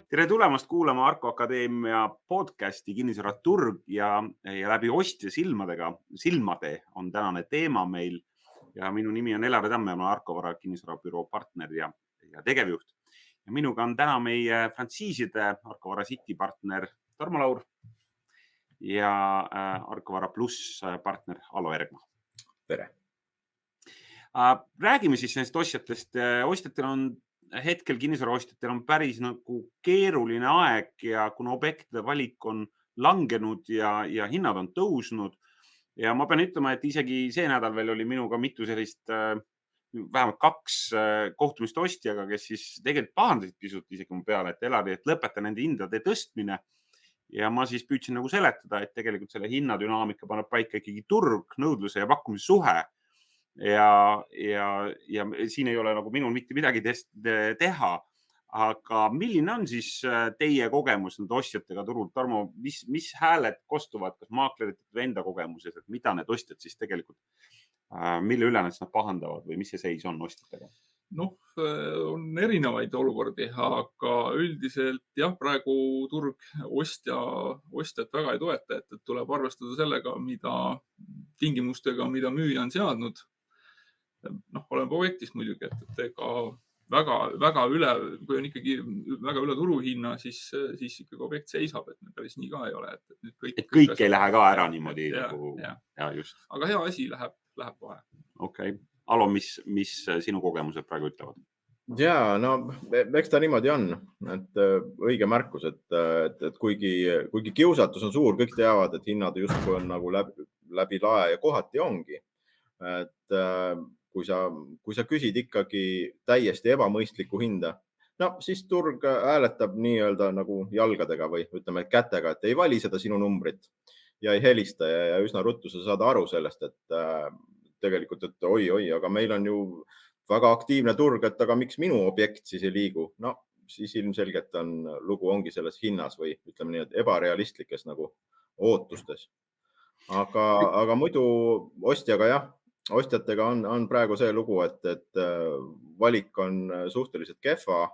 Tere tulemast kuulama Arko Akadeemia podcasti Kinnisvaraturg ja läbi ostja silmade on tänane teema meil. Ja minu nimi on Elari Tamme, ma olen Arko Vara kinnisvarabüroo partner ja tegevjuht. Ja minuga on täna meie frantsiiside Arko Vara City partner Tarmo Laur ja Arko Vara Plus partner Alo Ergma. Tere! Räägime siis nendest ostjatest. Ostjatel on hetkel kinnisvaraostjatel on päris nagu keeruline aeg ja kuna objektide valik on langenud ja hinnad on tõusnud. Ja ma pean ütlema, et isegi see nädal veel oli minuga mitu sellist, vähemalt 2 kohtumist ostjaga, kes siis tegelikult pahandasid pisut isegi mu peale, et Elari, et lõpeta nende hindade tõstmine. Ja ma siis püüdsin nagu seletada, et tegelikult selle hinnadünaamika paneb paika ikkagi turg, nõudluse ja pakkumise suhe. Ja siin ei ole nagu minul mitte midagi teha, aga milline on siis teie kogemus nende ostjatega turul? Tarmo, mis hääled kostuvad, kas maaklerite või enda kogemuses, et mida need ostjad siis tegelikult, mille üle nad pahandavad või mis see seis on ostjatega? Noh, on erinevaid olukordi, aga üldiselt jah, praegu turg ostjat väga ei toeta, et tuleb arvestada sellega, tingimustega, mida müüja on seadnud. Olen objektist muidugi, et ega väga üle, kui on ikkagi väga üle turuhinna, siis ikkagi objekt seisab, et päris nii ka ei ole. Et kõik ei lähe ka ära niimoodi. Ja, just. Aga hea asi läheb kohe. Okei. Alo, mis sinu kogemused praegu ütlevad? Jaa, no eks ta niimoodi on, et õige märkus, et kuigi kiusatus on suur, kõik teavad, et hinnad justkui on nagu läbi lae ja kohati ongi. Et kui sa küsid ikkagi täiesti ebamõistlikku hinda, siis turg hääletab nii-öelda nagu jalgadega või ütleme kätega, et ei vali seda sinu numbrit ja ei helista ja üsna ruttu sa saad aru sellest, et tegelikult, et oi, aga meil on ju väga aktiivne turg, et aga miks minu objekt siis ei liigu? Siis ilmselgelt lugu ongi selles hinnas või ütleme nii, et ebarealistlikes nagu ootustes. Aga muidu ostjatega on praegu see lugu, et valik on suhteliselt kehva.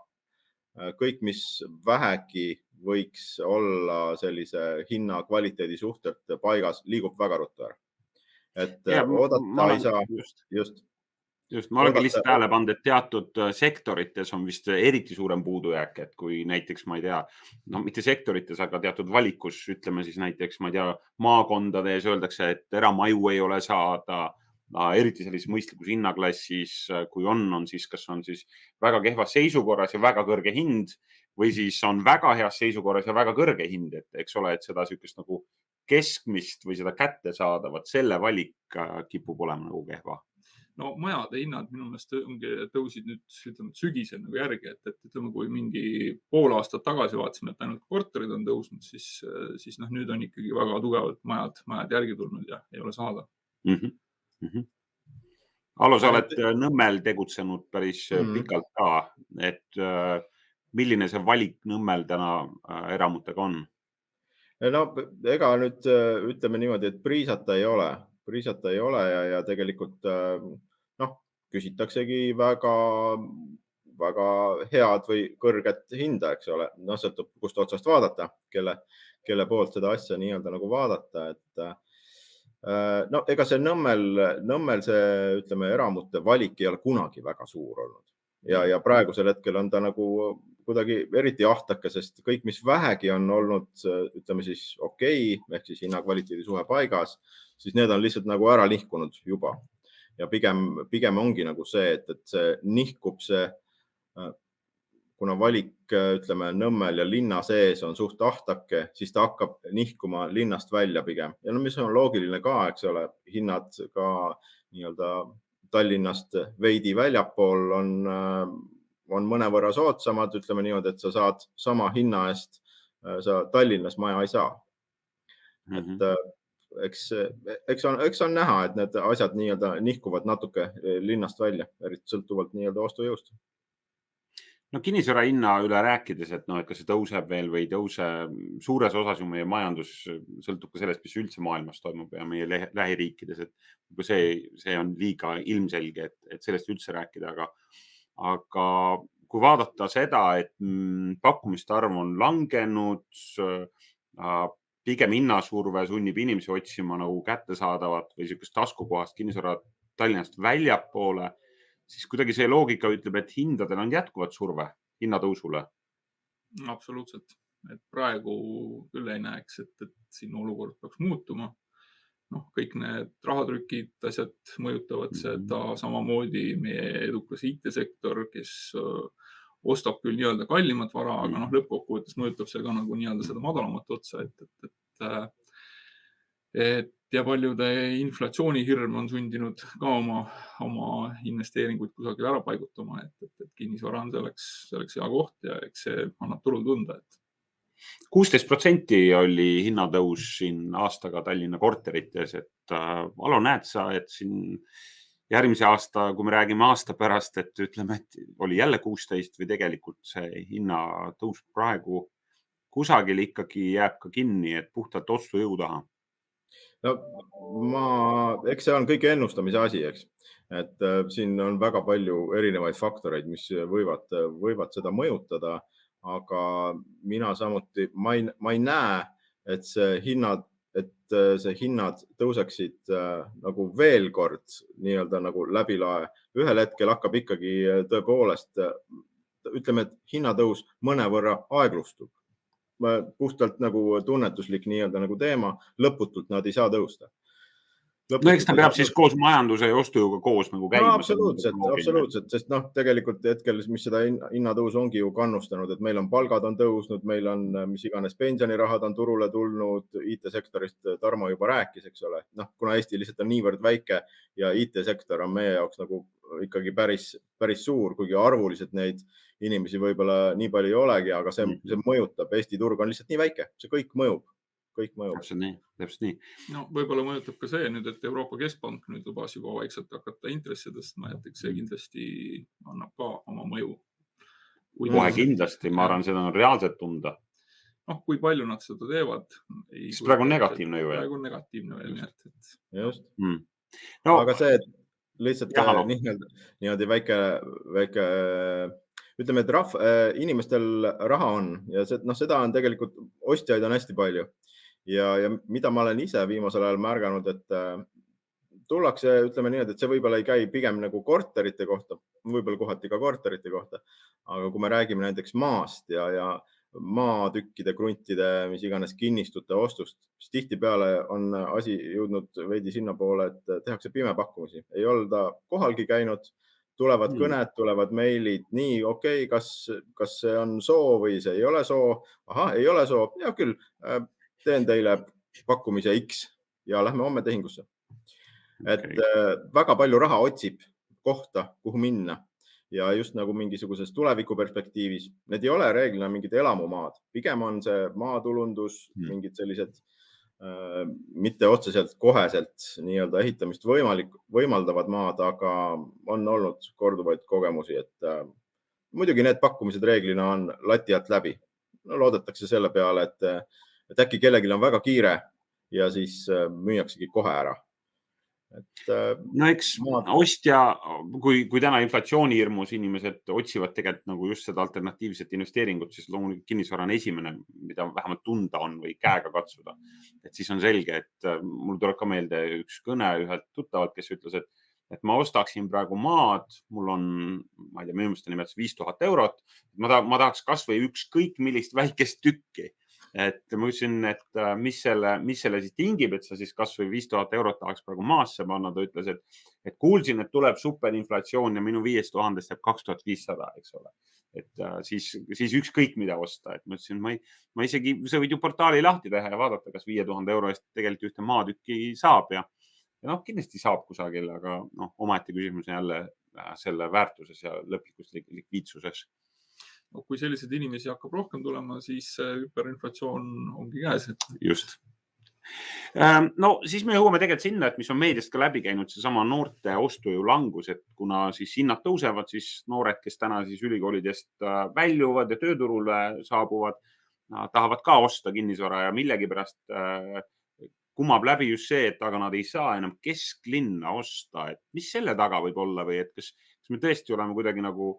Kõik, mis vähegi võiks olla sellise hinna kvaliteedi suhtelt paigas, liigub väga ruttu ära. Et oodata ei saa. Just. Ma olengi lihtsalt tähele pannud, et teatud sektorites on vist eriti suurem puudujääk, et kui näiteks, ma ei tea, mitte sektorites, aga teatud valikus, ütleme siis näiteks, ma ei tea, maakondades öeldakse, et eramaju ei ole saada, eriti sellises mõistlikus hinnaklassis, kui on siis, kas on siis väga kehvas seisukorras ja väga kõrge hind või siis on väga heas seisukorras ja väga kõrge hind, et eks ole, et seda sükest nagu keskmist või seda kätte saadavat, selle valik kipub olema nagu kehva. No majade hinnad minu meelest tõusid nüüd sügisel nagu järgi, et ütleme, kui mingi pool aastat tagasi vaatasime, et ainult korterid on tõusnud, siis nüüd on ikkagi väga tugevalt majad järgi tulnud ja ei ole saada. Alo, sa oled Nõmmel tegutsenud päris pikalt ka, et milline see valik Nõmmel täna eramutega on? No ega nüüd ütleme niimoodi, et priisata ei ole ja tegelikult küsitaksegi väga head või kõrget hinda, eks ole. Sõltub, kust otsast vaadata, kelle poolt seda asja nii-öelda nagu vaadata. Ega see Nõmmel see, ütleme, eramute valik ei ole kunagi väga suur olnud. Ja praegusel hetkel on ta nagu kuidagi eriti ahtake, sest kõik, mis vähegi on olnud, ütleme siis okei, ehk siis hinnakvaliteedi suhe paigas, siis need on lihtsalt nagu ära nihkunud juba. Ja pigem ongi nagu see, et see nihkub see, kuna valik, ütleme, Nõmmel ja linna sees on suht ahtake, siis ta hakkab nihkuma linnast välja pigem. Ja mis on loogiline ka, eks ole, hinnad ka nii-öelda Tallinnast veidi väljapool on mõnevõrra soodsamad, ütleme niimoodi, et sa saad sama hinna eest, sa Tallinnas maja ei saa. Eks on näha, et need asjad nii-öelda nihkuvad natuke linnast välja, eriti sõltuvalt nii-öelda ostujõust. Kinnisvara hinna üle rääkides, et kas see tõuseb veel või ei tõuse, suures osas ju meie majandus sõltub ka sellest, mis üldse maailmas toimub ja meie lähiriikides, et see on liiga ilmselge, et sellest üldse rääkida, aga kui vaadata seda, et pakkumiste arv on langenud, pigem hinnasurve sunnib inimesi otsima nagu kättesaadavat või niisugust taskukohast kinnisvara Tallinnast väljapoole, siis kuidagi see loogika ütleb, et hindadel on jätkuvat surve hinnatõusule. Absoluutselt. Et praegu küll ei näeks, et siin olukord peaks muutuma. Kõik need rahatrükid, asjad mõjutavad seda samamoodi meie edukas IT-sektor, kes ostab küll nii-öelda kallimat vara, aga lõppkokkuvõttes mõjutab see ka nagu nii-öelda seda madalamat otsa, ja paljude inflatsioonihirm on sundinud ka oma investeeringuid kusagil ära paigutama, et kinnisvara on selleks hea koht ja eks see annab turul tunda, 16% oli hinnatõus siin aastaga Tallinna korterites, et Alo, näed sa, et siin järgmise aasta, kui me räägime aasta pärast, et ütleme, et oli jälle 16 või tegelikult see hinnatõus praegu kusagil ikkagi jääb ka kinni, et puhtalt ostujõu taha? No eks see on kõik ennustamise asi, eks. Et siin on väga palju erinevaid faktoreid, mis võivad seda mõjutada, aga mina samuti, ma ei näe, et see hinnad tõuseksid nagu veel kord nii-öelda nagu läbi lae. Ühel hetkel hakkab ikkagi tõepoolest, ütleme, et hinnatõus mõnevõrra aeglustub. Puhtalt nagu tunnetuslik nii-öelda nagu teema, lõputult nad ei saa tõusta. No eks ta peab siis koos majanduse ja ostujõuga koos nagu käima. Absoluutselt, sest tegelikult hetkel, mis seda hinnatõusu ongi ju kannustanud, et meil on palgad on tõusnud, meil on mis iganes pensionirahad on turule tulnud, IT-sektorist Tarmo juba rääkis, eks ole. Kuna Eesti lihtsalt on niivõrd väike ja IT-sektor on meie jaoks nagu ikkagi päris suur, kuigi arvuliselt neid inimesi võib-olla nii palju ei olegi, aga see mõjutab. Eesti turg on lihtsalt nii väike, see kõik mõjub. Täpselt nii. No võib-olla mõjutab ka see nüüd, et Euroopa Keskpank nüüd lubas juba vaikselt hakata intressi tõstma, et see kindlasti annab ka oma mõju. Kohe kindlasti, ma arvan, seda on reaalselt tunda. Kui palju nad seda teevad? Siis praegu on negatiivne ju. Praegu on negatiivne veel. Just. Aga see, et lihtsalt niimoodi väike, ütleme, et inimestel raha on ja seda on tegelikult, ostjaid on hästi palju. Ja mida ma olen ise viimasel ajal märganud, et tullakse, ütleme nii, et see võib-olla ei käi pigem nagu korterite kohta, võib-olla kohati ka korterite kohta, aga kui me räägime näiteks maast ja maatükkide, kruntide, mis iganes kinnistute ostust, siis tihtipeale on asi jõudnud veidi sinna poole, et tehakse pimepakkumisi. Ei olda kohalgi käinud, tulevad kõned, tulevad meilid, nii okei, kas see on soo või see ei ole soo? Ei ole soo, hea küll, teen teile pakkumise X ja lähme homme tehingusse. Et väga palju raha otsib kohta, kuhu minna ja just nagu mingisuguses tulevikuperspektiivis. Need ei ole reeglina mingid elamumaad. Pigem on see maatulundus, mingid sellised mitte otseselt koheselt nii-öelda ehitamist võimaldavad maad, aga on olnud korduvaid kogemusi, et muidugi need pakkumised reeglina on lati alt läbi. Loodetakse selle peale, et äkki kellelgi on väga kiire ja siis müüaksegi kohe ära. No eks ostja, kui täna inflatsioonihirmus inimesed otsivad tegelikult nagu just seda alternatiivset investeeringut, siis loomulikult kinnisvara on esimene, mida vähemalt tunda on või käega katsuda. Et siis on selge, et mul tuleb ka meelde üks kõne ühelt tuttavalt, kes ütles, et ma ostaksin praegu maad, mul on, ma ei tea, minu meelest nimetas 5000 eurot. Ma tahaks kas või ükskõik millist väikest tükki. Et ma ütlesin, et mis selle siis tingib, et sa siis kas või 5000 eurot tahaks praegu maasse panna. Ta ütles, et kuulsin, et tuleb superinflatsioon ja minu 5000 jääb 2500, eks ole. Et siis ükskõik mida osta. Et ma ütlesin, ma isegi, sa võid ju portaali lahti teha ja vaadata, kas 5000 euro eest tegelikult ühte maatükki saab ja kindlasti saab kusagil, aga omaette küsimus on jälle selle väärtuses ja lõplikus likviidsuses. Kui selliseid inimesi hakkab rohkem tulema, siis hüperinflatsioon ongi käes. Just. No siis me jõuame tegelikult sinna, et mis on meediast ka läbi käinud, see sama noorte ostujõu langus, et kuna siis hinnad tõusevad, siis noored, kes täna siis ülikoolidest väljuvad ja tööturule saabuvad, tahavad ka osta kinnisvara ja millegipärast kumab läbi just see, et aga nad ei saa enam kesklinna osta. Et mis selle taga võib olla või et kas me tõesti oleme kuidagi nagu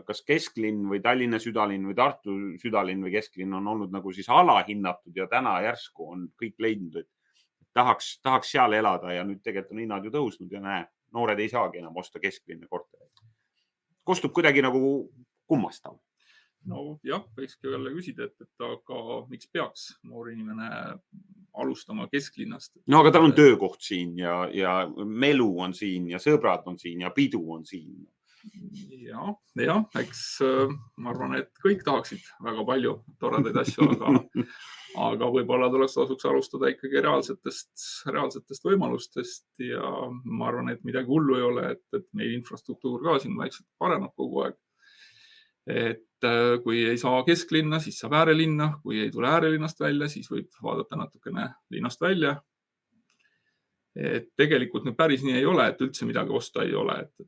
kas kesklinn või Tallinna südalinn või Tartu südalinn või kesklinn on olnud nagu siis alahinnatud ja täna järsku on kõik leidnud, et tahaks seal elada ja nüüd tegelikult on hinnad ju tõusnud ja näe, noored ei saagi enam osta kesklinna kortereid. Kostub kuidagi nagu kummastav. No jah, võikski jälle küsida, et aga miks peaks noor inimene alustama kesklinnast? No aga tal on töökoht siin ja melu on siin ja sõbrad on siin ja pidu on siin. jah, eks ma arvan, et kõik tahaksid väga palju toredaid asju, aga võib-olla tasuks alustada ikkagi reaalsetest võimalustest ja ma arvan, et midagi hullu ei ole, et meil infrastruktuur ka siin vaikselt paraneb kogu aeg. Et kui ei saa kesklinna, siis saab äärelinna, kui ei tule äärelinnast välja, siis võib vaadata natukene linnast välja. Et tegelikult nüüd päris nii ei ole, et üldse midagi osta ei ole, et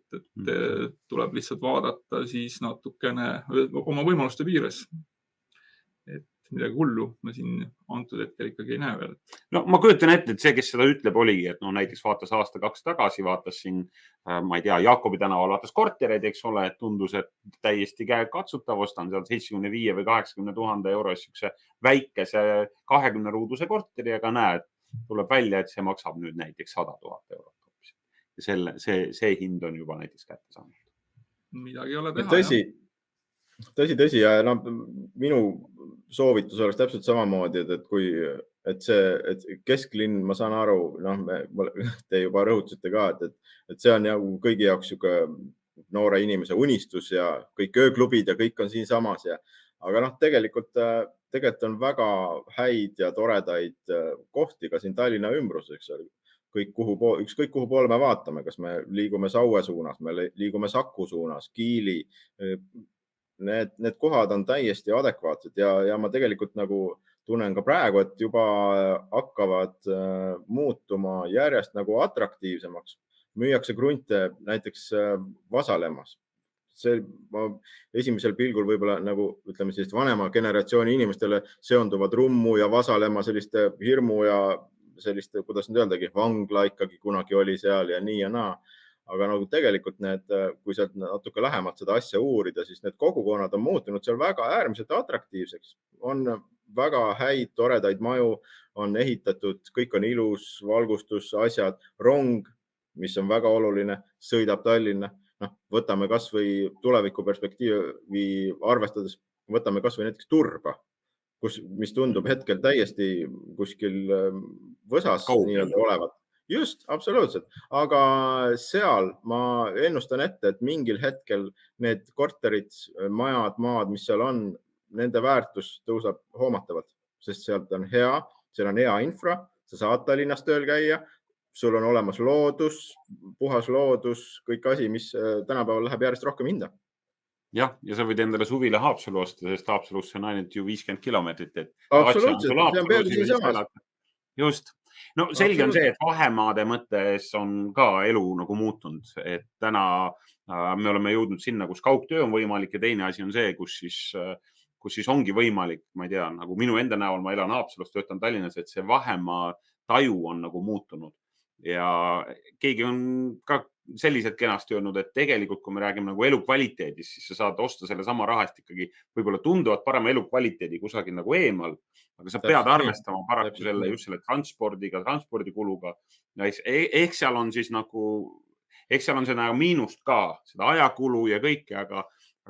tuleb lihtsalt vaadata siis natukene oma võimaluste piires. Et midagi hullu me siin antud hetkel ikkagi ei näe veel. No ma kujutan ette, et see, kes seda ütleb, oligi, et no näiteks vaatas aasta-kaks tagasi, vaatas siin, ma ei tea, Jaakobi tänaval vaatas kortereid, eks ole, et tundus, et täiesti käekatsutav, ostan seal 75 või 80 000 euros siukse väikese 20 ruuduse korteri, aga näed, tuleb välja, et see maksab nüüd näiteks 100 000 eurot. Ja see hind on juba näiteks kätte saanud. Midagi ei ole teha. Tõsi. Ja no, minu soovitus oleks täpselt samamoodi, et kesklinn, ma saan aru, te juba rõhutasite ka, et see on ju kõigi jaoks noore inimese unistus ja kõik ööklubid ja kõik on siin samas. Aga tegelikult on väga häid ja toredaid kohti ka siin Tallinna ümbruses. Ükskõik kuhu poole me vaatame, kas me liigume Saue suunas, me liigume Saku suunas, Kiili. Need kohad on täiesti adekvaatsed ja ma tegelikult nagu tunnen ka praegu, et juba hakkavad muutuma järjest nagu atraktiivsemaks. Müüakse krunte näiteks Vasalemmas. Esimesel pilgul võib-olla nagu ütleme sellist vanema generatsiooni inimestele seonduvad Rummu ja Vasalemma selliste hirmu ja selliste, kuidas nüüd öeldagi, vangla ikkagi kunagi oli seal ja nii ja naa. Aga nagu tegelikult kui sealt natuke lähemalt seda asja uurida, siis need kogukonnad on muutunud seal väga äärmiselt atraktiivseks. On väga häid, toredaid maju, on ehitatud, kõik on ilus, valgustus, asjad, rong, mis on väga oluline, sõidab Tallinna. Võtame kas või tuleviku perspektiivi arvestades, võtame kas või näiteks Turba, mis tundub hetkel täiesti kuskil võsas nii-öelda olevat. Just, absoluutselt. Aga seal ma ennustan ette, et mingil hetkel need korterid, majad, maad, mis seal on, nende väärtus tõuseb hoomatavalt, sest sealt on seal on hea infra, sa saad Tallinnas tööl käia, sul on olemas loodus, puhas loodus, kõik asi, mis tänapäeval läheb järjest rohkem hinda. Jah, ja sa võid endale suvile Haapsalu osta, sest Haapsalusse on ainult ju 50 kilomeetrit. Absoluutselt, see on peaaegu siin samas. Just. No selge on see, et vahemaade mõttes on ka elu nagu muutunud, et täna me oleme jõudnud sinna, kus kaugtöö on võimalik ja teine asi on see, kus siis ongi võimalik, ma ei tea, nagu minu enda näol, ma elan Haapsalus, töötan Tallinnas, et see vahemaa taju on nagu muutunud ja keegi on ka sellised kenasti öelnud, et tegelikult, kui me räägime nagu elukvaliteedist, siis sa saad osta selle sama rahast ikkagi võib-olla tunduvad parema elukvaliteedi kusagil nagu eemal, aga sa pead arvestama paraku just selle transpordiga, transpordikuluga. Ehk seal on siis nagu, eks seal on see miinust ka, seda ajakulu ja kõike, aga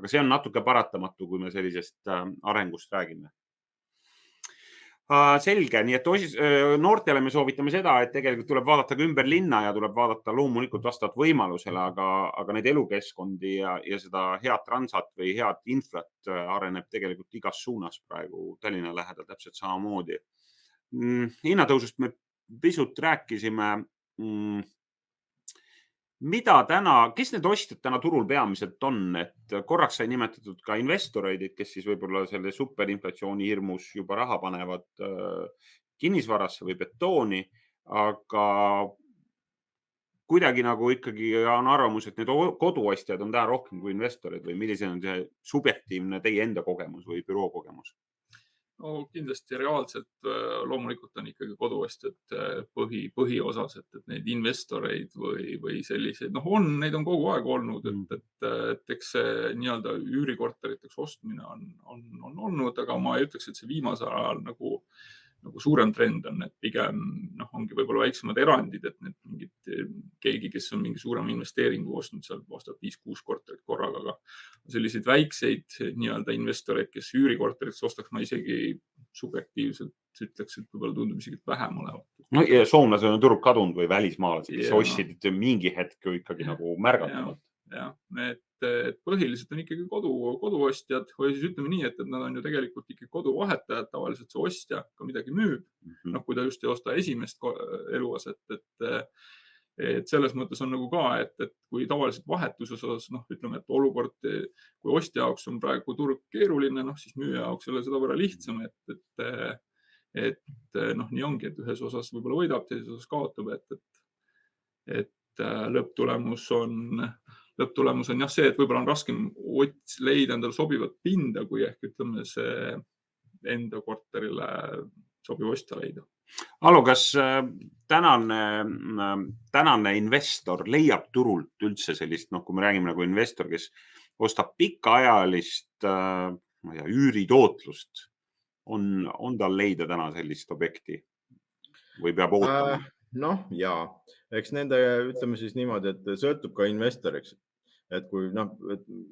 see on natuke paratamatu, kui me sellisest arengust räägime. Selge, nii et noortele me soovitame seda, et tegelikult tuleb vaadata ka ümber linna ja tuleb vaadata loomulikult vastavat võimalusele, aga neid elukeskkondi ja seda head transat või head infrat areneb tegelikult igas suunas praegu Tallinna lähedal täpselt samamoodi. Hinnatõusust me pisut rääkisime. Kes need ostjad täna turul peamiselt on, et korraks sai nimetatud ka investoreid, kes siis võib-olla selle superinflatsiooni hirmus juba raha panevad kinnisvarasse või betooni, aga kuidagi nagu ikkagi on arvamus, et need koduostjad on täna rohkem kui investorid või milline on see subjektiivne teie enda kogemus või büroo kogemus? No kindlasti reaalselt loomulikult on ikkagi koduostjad põhiosas, et neid investoreid või selliseid, neid on kogu aeg olnud, et eks see nii-öelda üürikorteriteks ostmine on olnud, aga ma ei ütleks, et see viimasel ajal nagu suurem trend on, et pigem ongi võib-olla väiksemad erandid, et keegi, kes on mingi suurema investeeringu ostnud, seal ostab 5-6 korterit korraga, aga selliseid väikseid nii-öelda investoreid, kes üürikorteritest ostaks, ma isegi subjektiivselt ütleks, et võib-olla tundub isegi vähem olevat. No ja soomlased on turg kadunud või välismaalased, kes Jaa. ostsid mingi hetk ju ikkagi nagu märgatavalt. Jah, et põhiliselt on ikkagi koduostjad või siis ütleme nii, et nad on ju tegelikult ikkagi koduvahetajad, tavaliselt see ostja ka midagi müüb, kui ta just ei osta esimest eluaset, et selles mõttes on nagu ka, et kui tavaliselt vahetuses osas, ütleme, et olukord, kui ostja jaoks on praegu turg keeruline, siis müüja jaoks ei ole seda võrra lihtsam, et nii ongi, et ühes osas võib-olla võidab, teises osas kaotab, et lõpptulemus on jah see, et võib-olla on raskem leida endale sobivat pinda, kui ehk ütleme see enda korterile sobiv ostja leida. Alo, kas tänane investor leiab turult üldse sellist, kui me räägime nagu investor, kes ostab pikaajalist üüritootlust, on tal leida täna sellist objekti või peab ootama? Jaa, eks nende, ütleme siis niimoodi, et sõltub ka investoriks. Et kui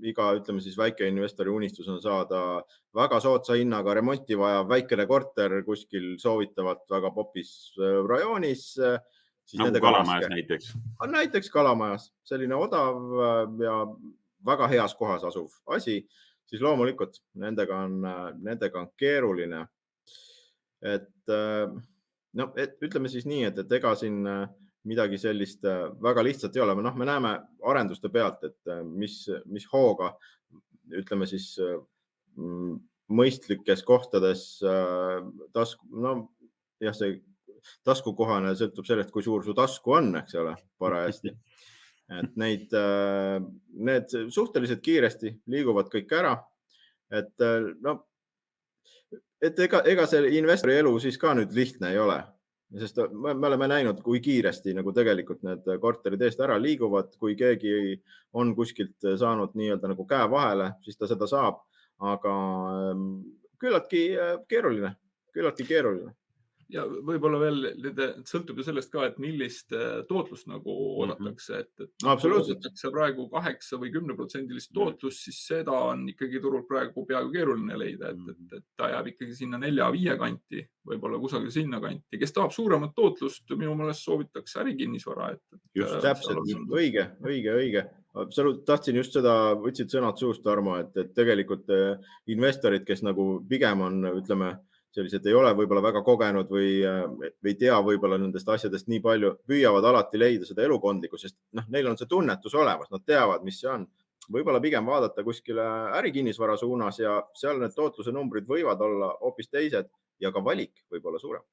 iga, ütleme siis väike investori unistus on saada väga soodsa hinnaga remonti vaja väikene korter kuskil soovitavalt väga popis rajoonis. Nagu Kalamajas näiteks. Näiteks Kalamajas, selline odav ja väga heas kohas asuv asi, siis loomulikult nendega on keeruline. Et ütleme siis nii, et ega siin midagi sellist väga lihtsalt ei ole. Me näeme arenduste pealt, et mis hooga, ütleme siis mõistlikes kohtades see taskukohane sõltub sellest, kui suur su tasku on, eks ole, parajasti. Et need suhteliselt kiiresti liiguvad kõik ära. Et ega see investori elu siis ka nüüd lihtne ei ole. Sest me oleme näinud, kui kiiresti nagu tegelikult need korterid eest ära liiguvad. Kui keegi on kuskilt saanud nii-öelda nagu käe vahele, siis ta seda saab. Aga küllaltki keeruline. Ja võib-olla veel sõltub ju sellest ka, et millist tootlust nagu oodatakse. Oodatakse praegu 8 või 10% tootlust, siis seda on ikkagi turul praegu peaaegu keeruline leida, et ta jääb ikkagi sinna 4-5 kanti, võib-olla kusagil sinna kanti. Kes tahab suuremat tootlust, minu meelest soovitakse ärikinnisvara. Just täpselt, õige. Tahtsin just seda, võtsid sõnad suust, Tarmo, et tegelikult investorid, kes nagu pigem on, ütleme, sellised ei ole võib-olla väga kogenud või tea võib-olla nendest asjadest nii palju, püüavad alati leida seda elukondlikku, sest neil on see tunnetus olemas, nad teavad, mis see on. Võib-olla pigem vaadata kuskile ärikinnisvara suunas ja seal need tootluse numbrid võivad olla hoopis teised ja ka valik võib olla suurem.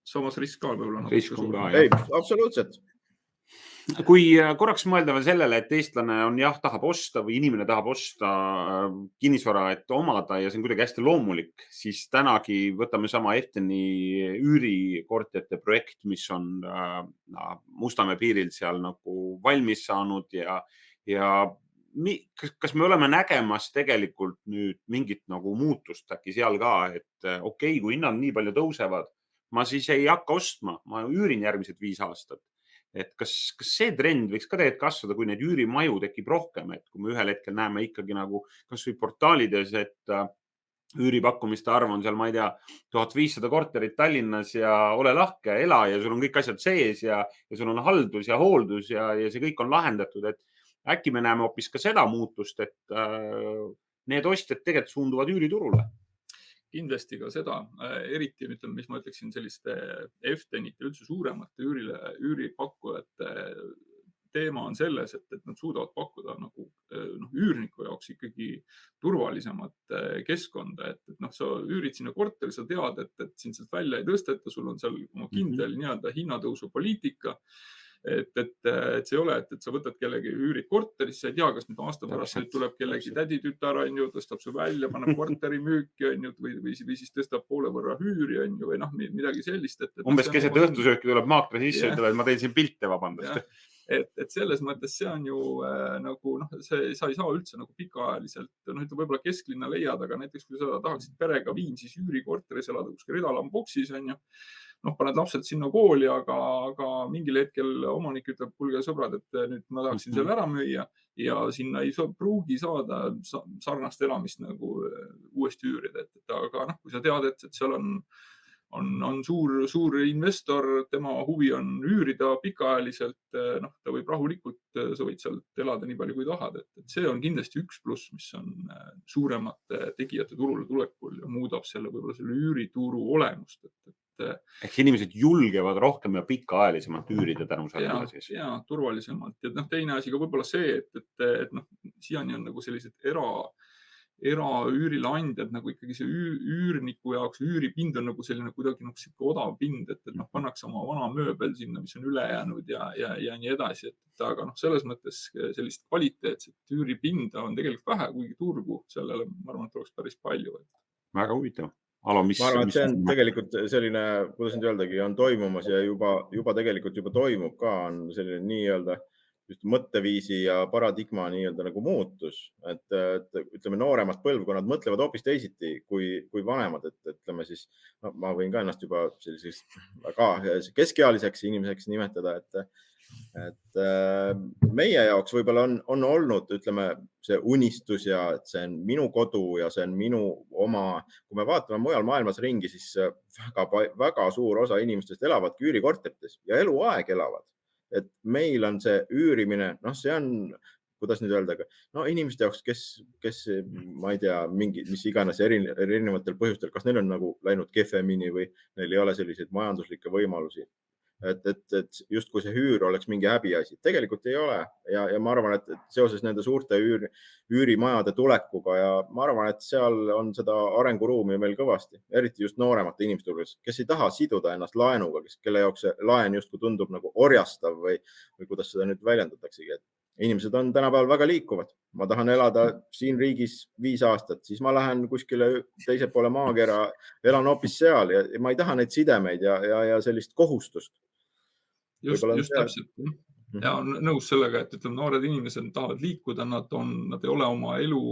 Samas risk ka võib-olla. Ei, absoluutselt. Kui korraks mõelda veel sellele, et eestlane on tahab osta või inimene tahab osta kinnisvara, et omada ja see on kuidagi hästi loomulik, siis tänagi võtame sama Efteni üürikorterite projekt, mis on Mustamäe piiril seal nagu valmis saanud ja kas me oleme nägemas tegelikult nüüd mingit nagu muutust äkki seal ka, et okei, kui hinnad nii palju tõusevad, ma siis ei hakka ostma, ma üürin järgmised 5 aastat. Et kas see trend võiks ka tegelikult kasvada, kui neid üürimaju tekib rohkem, et kui me ühel hetkel näeme ikkagi nagu kas või portaalides, et üüripakkumiste arv on seal, ma ei tea, 1500 korterit Tallinnas ja ole lahke, ela ja sul on kõik asjad sees ja sul on haldus ja hooldus ja see kõik on lahendatud, et äkki me näeme hoopis ka seda muutust, et need ostjad tegelikult suunduvad üüriturule. Kindlasti ka seda, eriti, mis ma ütleksin selliste Eftenite üldse suuremate üüripakkujate teema on selles, et nad suudavad pakkuda nagu üürniku jaoks ikkagi turvalisemat keskkonda, et sa üürid sinna korteri, sa tead, et sind sealt välja ei tõsteta, sul on seal oma kindel nii-öelda hinnatõusu poliitika et see ei ole, et sa võtad kellegi üürid korteris, sa ei tea, kas nüüd aasta pärast nüüd tuleb kellegi täditütar, on ju, tõstab su välja, paneb korteri müüki, on ju, või siis tõstab poole võrra hüüri, on ju, või noh, midagi sellist. Umbes keset õhtusööki tuleb maakler sisse, ütleb, et ma teen siin pilte, vabandust. Et selles mõttes see on ju nagu, sa ei saa üldse nagu pikaajaliselt, võib-olla kesklinna leiad, aga näiteks kui sa tahaksid perega Viimsis üürikorteris elada kuskil Ridalam boksis, on ju, paned lapsed sinna kooli, aga mingil hetkel omanik ütleb, kuulge sõbrad, et nüüd ma tahaksin selle ära müüa ja sinna ei pruugi saada sarnast elamist nagu uuesti üürida. Aga kui sa tead, et seal on suur investor, tema huvi on üürida pikaajaliselt, ta võib rahulikult, sa võid sealt elada nii palju, kui tahad. Et see on kindlasti üks pluss, mis on suuremate tegijate turule tulekul ja muudab võib-olla selle üürituru olemust. Ehk inimesed julgevad rohkem ja pikaajalisemalt üürida tänu sellele siis. Ja turvalisemalt. Ja teine asi ka võib-olla see, et siiani on nagu sellised eraüürileandjad nagu ikkagi see üürniku jaoks, üüripind on nagu selline kuidagi odav pind, et pannakse oma vana mööbel sinna, mis on üle jäänud ja nii edasi. Aga selles mõttes sellist kvaliteetset üüripinda on tegelikult vähe, kuigi turgu sellele, ma arvan, et oleks päris palju. Väga huvitav. Ma arvan, et see on tegelikult selline, kuidas nüüd öeldagi, on toimumas ja juba tegelikult juba toimub ka, on selline nii-öelda just mõtteviisi ja paradigma nii-öelda nagu muutus, et ütleme nooremad põlvkonnad mõtlevad hoopis teisiti kui vanemad, et ütleme siis, ma võin ka ennast juba selliseks väga keskealiseks inimeseks nimetada, et meie jaoks võib-olla on olnud, ütleme, see unistus ja et see on minu kodu ja see on minu oma, kui me vaatame mujal maailmas ringi, siis väga suur osa inimestest elavadki üürikorterites ja eluaeg elavad. Et meil on see üürimine, see on, kuidas nüüd öelda, inimeste jaoks, kes ma ei tea, mis iganes erinevatel põhjustel, kas neil on nagu läinud kehvemini või neil ei ole selliseid majanduslikke võimalusi. Et justkui see üür oleks mingi häbiasi. Tegelikult ei ole ja ma arvan, et seoses nende suurte üürimajade tulekuga ja ma arvan, et seal on seda arenguruumi meil kõvasti, eriti just nooremate inimeste juures, kes ei taha siduda ennast laenuga, kelle jaoks see laen justkui tundub nagu orjastav või kuidas seda nüüd väljendataksegi. Inimesed on tänapäeval väga liikuvad. Ma tahan elada siin riigis 5 aastat, siis ma lähen kuskile teise poole maakera, elan hoopis seal ja ma ei taha neid sidemeid ja sellist kohustust. Just täpselt. Ja on nõus sellega, et ütleme, noored inimesed tahavad liikuda, nad ei ole oma elu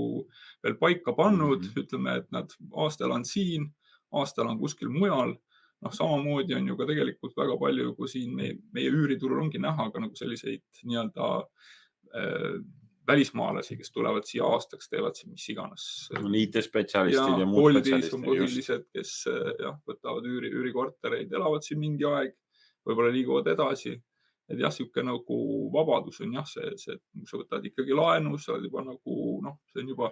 veel paika pannud, ütleme, et nad aasta elan siin, aasta elan kuskil mujal. Samamoodi on ju ka tegelikult väga palju, kui siin meie üüriturul ongi näha ka nagu selliseid nii-öelda välismaalasi, kes tulevad siia aastaks, teevad siin mis iganes. IT-spetsialistid ja muud spetsialistid. On põhilised, kes võtavad üürikortereid, elavad siin mingi aeg, võib-olla liiguvad edasi. Et siuke nagu vabadus on see, kui sa võtad ikkagi laenu, sa oled juba nagu, see on juba...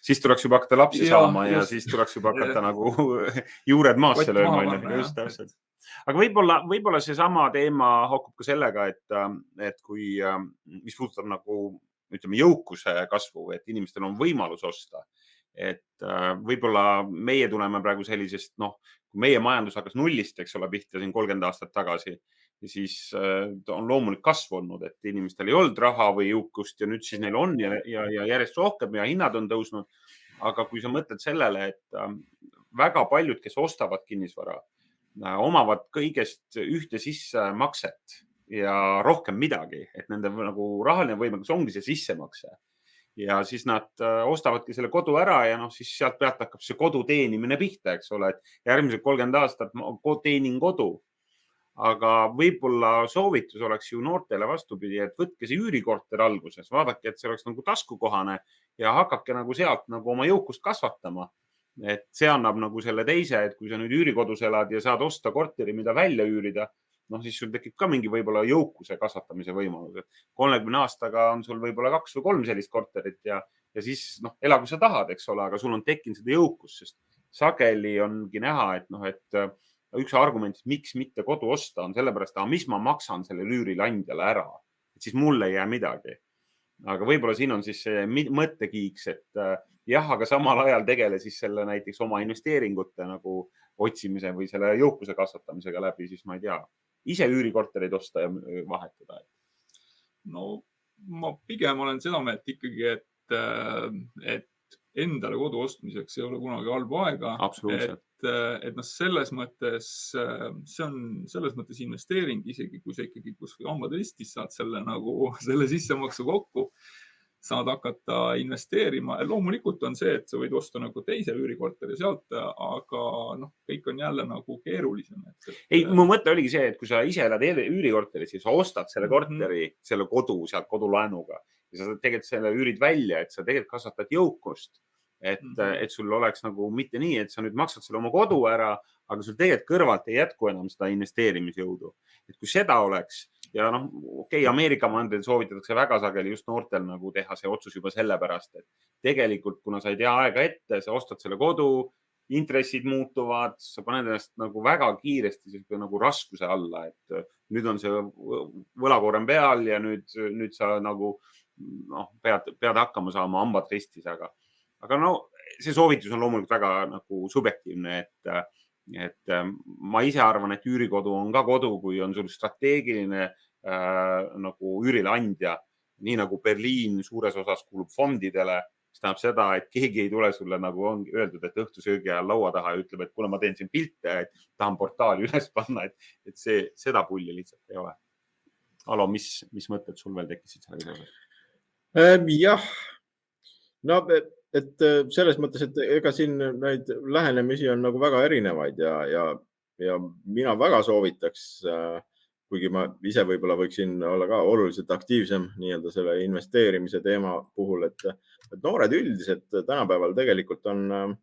Siis tuleks juba hakata lapsi saama ja siis tuleks juba hakata nagu juured maasse lööma. Just täpselt. Aga võib-olla see sama teema hakkub ka sellega, et kui, mis puudutab nagu, ütleme, jõukuse kasvu, et inimestel on võimalus osta. Et võib-olla meie tuleme praegu sellisest, kui meie majandus hakkas nullist, eks ole, pihta siin 30 aastat tagasi, ja siis on loomulik kasv olnud, et inimestel ei olnud raha või jõukust ja nüüd siis neil on ja järjest rohkem ja hinnad on tõusnud. Aga kui sa mõtled sellele, et väga paljud, kes ostavad kinnisvara, omavad kõigest ühte sissemakset ja rohkem midagi, et nende nagu rahaline võimekus ongi see sissemakse. Ja siis nad ostavadki selle kodu ära ja siis sealt pealt hakkab see kodu teenimine pihta, eks ole, et järgmised 30 aastat ma teenin kodu. Aga võib-olla soovitus oleks ju noortele vastupidi, et võtke see üürikorter alguses, vaadake, et see oleks nagu taskukohane ja hakake nagu sealt nagu oma jõukust kasvatama. Et see annab nagu selle teise, et kui sa nüüd üürikodus elad ja saad osta korteri, mida välja üürida, siis sul tekib ka mingi võib-olla jõukuse kasvatamise võimalus. 30 aastaga on sul võib-olla 2 või 3 sellist korterit ja siis ela, kui sa tahad, eks ole, aga sul on tekkinud seda jõukust, sest sageli ongi näha, et üks argument, miks mitte kodu osta, on sellepärast, mis ma maksan selle üürileandjale ära, et siis mulle ei jää midagi. Aga võib-olla siin on siis see mõttekiiks, et aga samal ajal tegele siis selle näiteks oma investeeringute nagu otsimise või selle jõukuse kasvatamisega läbi, siis ma ei tea, ise üürikortereid osta ja vahetada? No ma pigem olen seda meelt ikkagi, et endale kodu ostmiseks ei ole kunagi halba aega. Absoluutselt. Et selles mõttes, see on selles mõttes investeering, isegi kui sa ikkagi kuskil hambad ristis saad selle sissemaksu kokku, saad hakata investeerima. Loomulikult on see, et sa võid osta teise üürikorteri sealt, aga kõik on jälle keerulisem. Ei, mu mõte oligi see, et kui sa ise elad üürikorteris ja sa ostad selle korteri, selle kodu sealt kodulaenuga ja sa tegelikult selle üürid välja, et sa tegelikult kasvatad jõukust, et sul oleks mitte nii, et sa nüüd maksad selle oma kodu ära, aga sul tegelikult kõrvalt ei jätku enam seda investeerimisjõudu. Et kui seda oleks ja Ameerika mandril soovitatakse väga sageli just noortel teha see otsus juba sellepärast, et tegelikult, kuna sa ei tea aega ette, sa ostad selle kodu, intressid muutuvad, sa paned ennast väga kiiresti raskuse alla, et nüüd on see võlakoorem peal ja nüüd sa pead hakkama saama hambad ristis, aga see soovitus on loomulikult väga subjektiivne, et ma ise arvan, et üürikodu on ka kodu, kui on sul strateegiline üürileandja, nii nagu Berliin suures osas kuulub fondidele, mis tähendab seda, et keegi ei tule sulle on öeldud, et õhtusöögi ajal laua taha ja ütleb, et kuule, ma teen siin pilte, et tahan portaali üles panna, et seda pulli lihtsalt ei ole. Alo, mis mõtted sul veel tekkisid sellega seoses? Jah, et selles mõttes, et ega siin neid lähenemisi on väga erinevaid ja mina väga soovitaks, kuigi ma ise võib-olla võiksin olla ka oluliselt aktiivsem selle investeerimise teema puhul, et noored üldiselt tänapäeval tegelikult on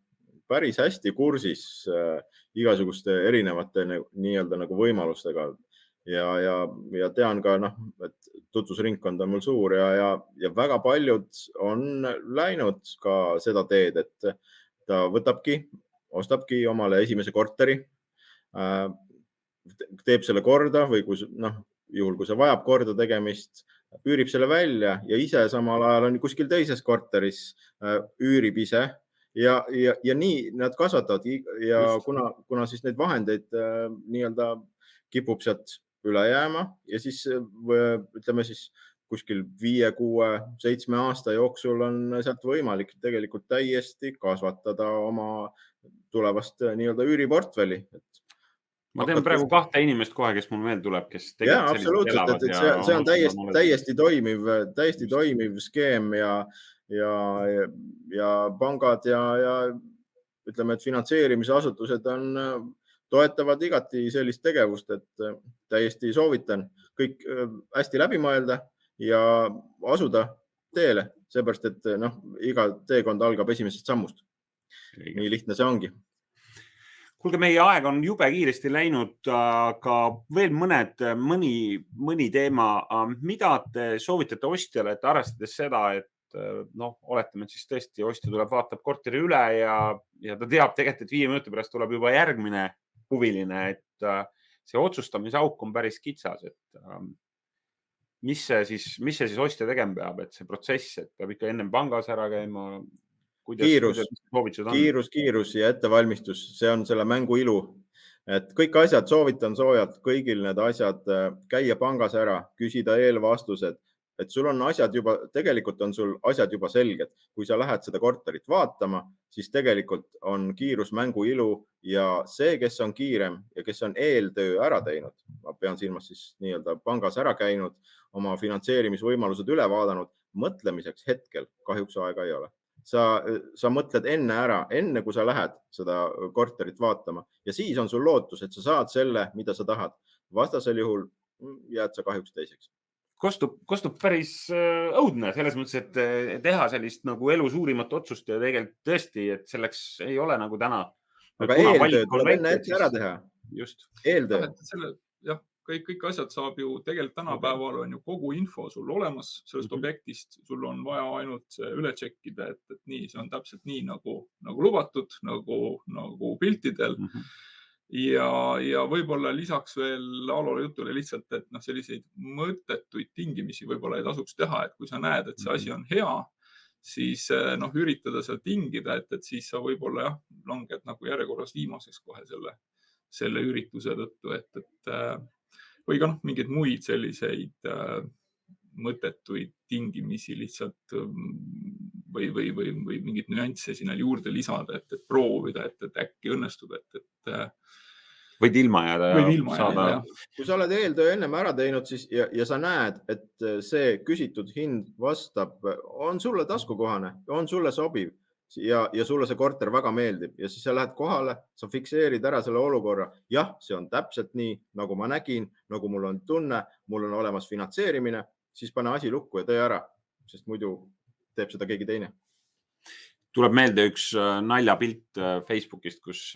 päris hästi kursis igasuguste erinevate võimalustega ja tean ka, et tutvusringkond on mul suur ja väga paljud on läinud ka seda teed, et ta ostabki omale esimese korteri, teeb selle korda või juhul, kui see vajab korda tegemist, üürib selle välja ja ise samal ajal on kuskil teises korteris, üürib ise ja nii nad kasvatavad ja kuna siis neid vahendeid kipub sealt üle jääma ja siis ütleme siis kuskil 5, 6, 7 aasta jooksul on sealt võimalik tegelikult täiesti kasvatada oma tulevast üüriportfeli. Ma teen praegu 2 inimest kohe, kes mul veel tuleb, kes tegelikult absoluutselt, et see on täiesti toimiv skeem ja pangad ja ütleme, et finantseerimisasutused toetavad igati sellist tegevust, et täiesti soovitan kõik hästi läbi mõelda ja asuda teele, seepärast, et iga teekond algab esimesest sammust. Nii lihtne see ongi. Kuulge, meie aeg on jube kiiresti läinud, aga veel mõni teema. Mida te soovitate ostjale, et arvestades seda, et oletame, et siis tõesti ostja tuleb, vaatab korteri üle ja ta teab tegelikult, et 5 minuti pärast tuleb juba järgmine huviline, et see otsustamise auk on päris kitsas, et mis see siis ostja tegema peab, et see protsess, et peab ikka ennem pangas ära käima? Kiirus ja ettevalmistus, see on selle mängu ilu, et kõik asjad soovitan soojalt, kõigil need asjad käia pangas ära, küsida eelvastused, et sul on tegelikult on sul asjad juba selged. Kui sa lähed seda korterit vaatama, siis tegelikult on kiirus mängu ilu ja see, kes on kiirem ja kes on eeltöö ära teinud, ma pean silmas siis pangas ära käinud, oma finantseerimisvõimalused üle vaadanud, mõtlemiseks hetkel kahjuks aega ei ole. Sa mõtled enne kui sa lähed seda korterit vaatama ja siis on sul lootus, et sa saad selle, mida sa tahad. Vastasel juhul jääd sa kahjuks teiseks. Kostub päris õudne selles mõttes, et teha sellist elu suurimat otsust ja tegelikult tõesti, et selleks ei ole täna. Aga eeltöö tuleb enne ette ära teha. Just. Eeltöö. Jah, kõik asjad saab ju tegelikult tänapäeval on ju kogu info sul olemas sellest objektist. Sul on vaja ainult üle tšekkida, et nii, see on täpselt nii nagu lubatud, nagu piltidel. Ja võib-olla lisaks veel Alole jutule lihtsalt, et selliseid mõttetuid tingimisi võib-olla ei tasuks teha, et kui sa näed, et see asi on hea, siis üritada seal tingida, et siis sa võib-olla langed järjekorras viimaseks kohe selle ürituse tõttu, et või ka mingeid muid selliseid mõttetuid tingimisi lihtsalt või mingeid nüansse sinna juurde lisada, et proovida, et äkki õnnestub, et võid ilma jääda ja võid ilma saada. jääda, kui sa oled eeltöö ennem ära teinud, siis ja sa näed, et see küsitud hind vastab, on sulle taskukohane, on sulle sobiv ja sulle see korter väga meeldib ja siis sa lähed kohale, sa fikseerid ära selle olukorra. Jah, see on täpselt nii, nagu ma nägin, nagu mul on tunne, mul on olemas finantseerimine, siis pane asi lukku ja tee ära, sest muidu teeb seda keegi teine. Tuleb meelde üks naljapilt Facebookist, kus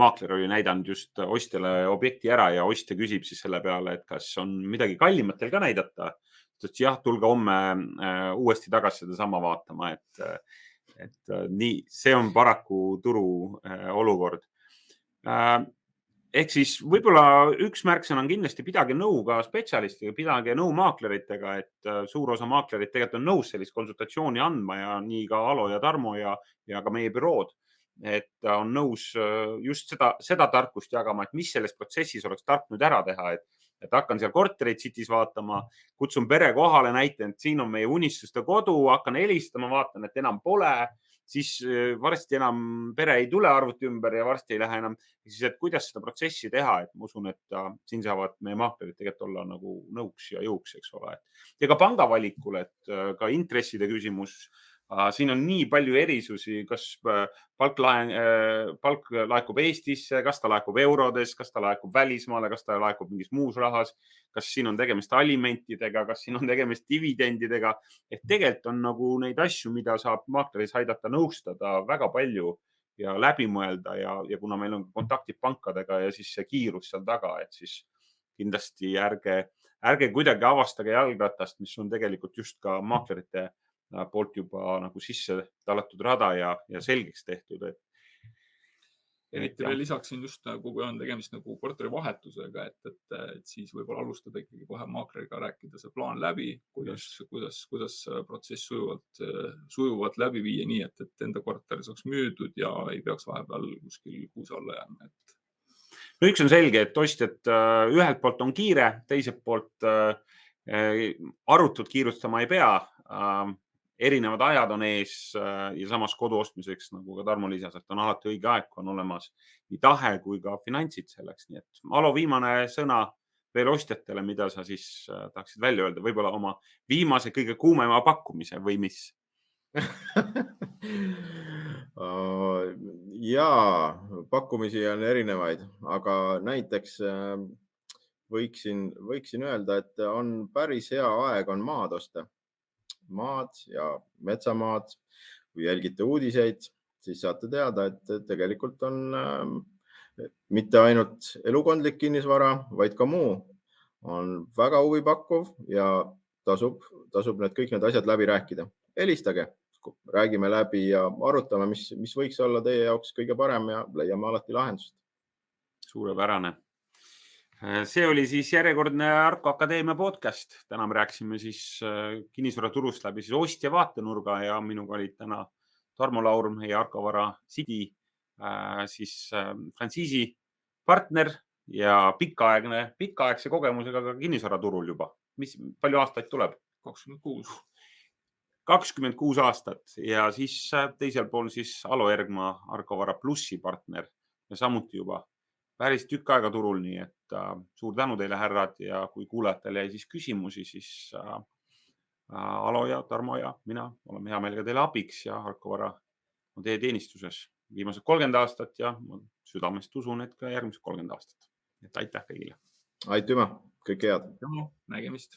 maakler oli näidanud just ostjale objekti ära ja ostja küsib siis selle peale, et kas on midagi kallimatel ka näidata. Jah, tulge homme uuesti tagasi seda sama vaatama, et nii, see on paraku turu olukord. Ehk siis võib-olla üks märksõna on kindlasti pidage nõu ka spetsialistiga, pidage nõu maakleritega, et suur osa maaklerid tegelikult on nõus sellist konsultatsiooni andma ja nii ka Alo ja Tarmo ja ka meie bürood, et on nõus just seda tarkust jagama, et mis selles protsessis oleks tark nüüd ära teha, et hakkan seal kortereid City's vaatama, kutsun pere kohale, näitan, et siin on meie unistuste kodu, hakkan helistama, vaatan, et enam pole, siis varsti enam pere ei tule arvuti ümber ja varsti ei lähe enam. Siis, et kuidas seda protsessi teha, et ma usun, et siin saavad meie maaklerid tegelikult olla nagu nõuks ja jõuks, eks ole. Ja ka panga valikul, et ka intresside küsimus. Siin on nii palju erisusi, kas palk laekub Eestisse, kas ta laekub eurodes, kas ta laekub välismaale, kas ta laekub mingis muus rahas, kas siin on tegemist alimentidega, kas siin on tegemist dividendidega. Et tegelikult on nagu neid asju, mida saab maakleris aidata nõustada väga palju ja läbi mõelda ja kuna meil on kontaktid pankadega ja siis see kiirus seal taga, et siis kindlasti ärge kuidagi avastage jalgratast, mis on tegelikult just ka maaklerite poolt juba nagu sisse tallatud rada ja selgeks tehtud. Eriti veel lisaksin just nagu, kui on tegemist nagu korteri vahetusega, et siis võib-olla alustada ikkagi kohe maakleriga rääkida see plaan läbi, kuidas protsess sujuvalt läbi viia nii, et enda korter saaks müüdud ja ei peaks vahepeal kuskil kuuse alla jääma. No üks on selge, et ostjad ühelt poolt on kiire, teiselt poolt arutult kiirustama ei pea. Erinevad ajad on ees ja samas kodu ostmiseks, nagu ka Tarmo lisas, et on alati õige aeg, kui on olemas nii tahe kui ka finantsid selleks. Nii et Alo, viimane sõna veel ostjatele, mida sa siis tahaksid välja öelda, võib-olla oma viimase kõige kuumema pakkumise või mis? Jaa, pakkumisi on erinevaid, aga näiteks võiksin öelda, et on päris hea aeg on maad osta. Maad ja metsamaad. Kui jälgite uudiseid, siis saate teada, et tegelikult on mitte ainult elukondlik kinnisvara, vaid ka muu on väga huvipakkuv ja tasub kõik need asjad läbi rääkida. Helistage, räägime läbi ja arutame, mis võiks olla teie jaoks kõige parem ja leiame alati lahendust. Suurepärane. See oli siis järjekordne Arko Akadeemia podcast. Täna me rääksime siis kinnisvaraturust läbi siis ostja vaatenurga ja minuga olid täna Tarmo Laur ja Arko Vara City siis frantsiisi partner ja pikaaegse kogemusega ka kinnisvaraturul juba. Palju aastaid tuleb? 26. 26 aastat ja siis teisel pool siis Alo Ergma, Arko Vara Plussi partner ja samuti juba päris tükk aega turul, nii et suur tänu teile, härrad, ja kui kuulajatel jäi siis küsimusi, siis Alo ja Tarmo ja mina oleme hea meelega teile abiks ja Arko Vara on teie teenistuses viimased 30 aastat ja ma südamest usun, et ka järgmised 30 aastat. Et aitäh kõigile. Aitüma, kõik head. Nägemist.